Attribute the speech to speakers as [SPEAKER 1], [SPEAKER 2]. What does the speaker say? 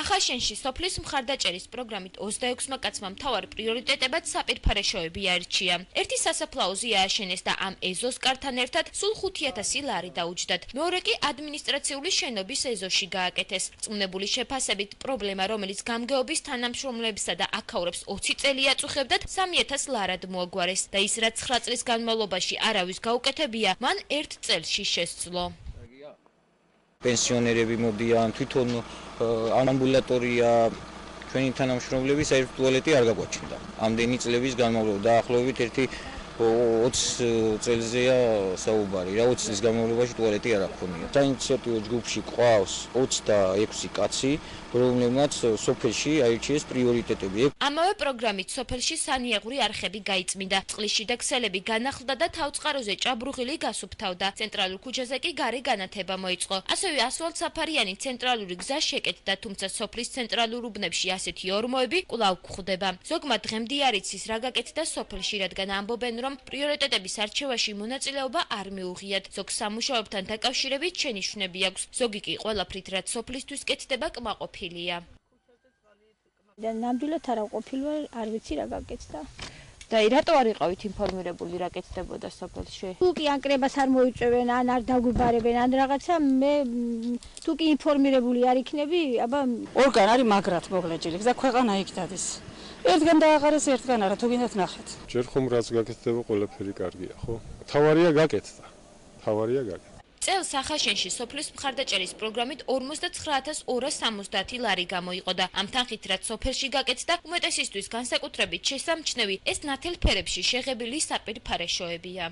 [SPEAKER 1] სახაშენში სოფლის მხარდაჭერის პროგრამით 26-მა კაცმა მთავარ პრიორიტეტებად საპირფარეშოები აირჩია. ერთი სასაფლაოზე ააშენეს და ამ ეზოს კართან ერთად სულ 5,000 ლარი დაუჯდათ. მეორე კი ადმინისტრაციული შენობის ეზოში გააკეთეს. რწმუნებული შეფასებით პრობლემა, რომელიც გამგეობის თანამშრომლებსა და აქაურებს 20 წელი აწუხებდათ, 3,000 ლარად მოაგვარეს და ის რაც 9 წლის განმავლობაში არავის გაუკეთებია, მან 1 წელში შესძლო.
[SPEAKER 2] პენსიონერები მოდიან, თვითონ ამბულატორია, ჩვენი თანამშრომლები საერთოდ ტუალეტი არ გაგვაჩნდა. ამდენი წლების განმავლობაში დაახლოებით 20 წელზეა საუბარი, 20 წლის განმავლობაში ტუალეტი არ აქონია. საინიციატივო ჯგუფში ყავს 26 კაცი, რომლებმაც სოფელში აირჩიეს პრიორიტეტები.
[SPEAKER 1] ამავე პროგრამით სოფელში სანიაღვრი არხები გაიწმინდა, წყლის შიდა ქსელები განახლდა და თავწყაროზე ჭაბრუღილი გასუფთავდა. ცენტრალურ ქუჩაზე კი გარე განათება მოიწყო. ასევე ასფალტსაფარიანი ცენტრალური გზა შეკეთდა, თუმცა სოფლის ცენტრალურ უბნებში ასეთი ორმოები კვლავ გვხვდება. ზოგმა დღემდე არ იცის რა გაკეთდა სოფელში, რადგან ამბობენ, რომ პრიორიტეტების არჩევაში მონაწილეობა არ მიუღიათ. ზოგ სამუშაოებთან დაკავშირებით შენიშვნები აქვს. ზოგი კი ყველაფრით, რაც სოფლისთვის კეთდება, კმაყოფილია.
[SPEAKER 3] ნამდვილად არა ყოფილვარ, არ ვიცი რა გაკეთდა.
[SPEAKER 1] და რატო არ იყავით ინფორმირებული რა კეთდებოდა სოფელში?
[SPEAKER 3] თუ კი ანკრებას არ მოიწევენ, ან არ დაგვიბარებენ, ან რაღაცა, მე თუ კი ინფორმირებული არ იქნები, აბა
[SPEAKER 4] ორგან არის მაგრად მოგლეჯილი, გზა ქვეყანა იქ დადის. ერთგან დააღარეს, ერთგან არა, თუ გინდათ ნახეთ.
[SPEAKER 5] ჯერ ხომ რაც გაკეთდება, ყველაფერი კარგია, ხო? თავარია გაკეთდა. თავარია გაკეთდა.
[SPEAKER 1] წელს სახაშენში სოფლის მხარდაჭერის პროგრამით 59,270 ლარი გამოიყო და ამ თანხით რაც სოფელში გაკეთდა, უმეტესისთვის განსაკუთრებით შესამჩნევი ეს ნათელ ფერებში შეღებილი საპირფარეშოებია.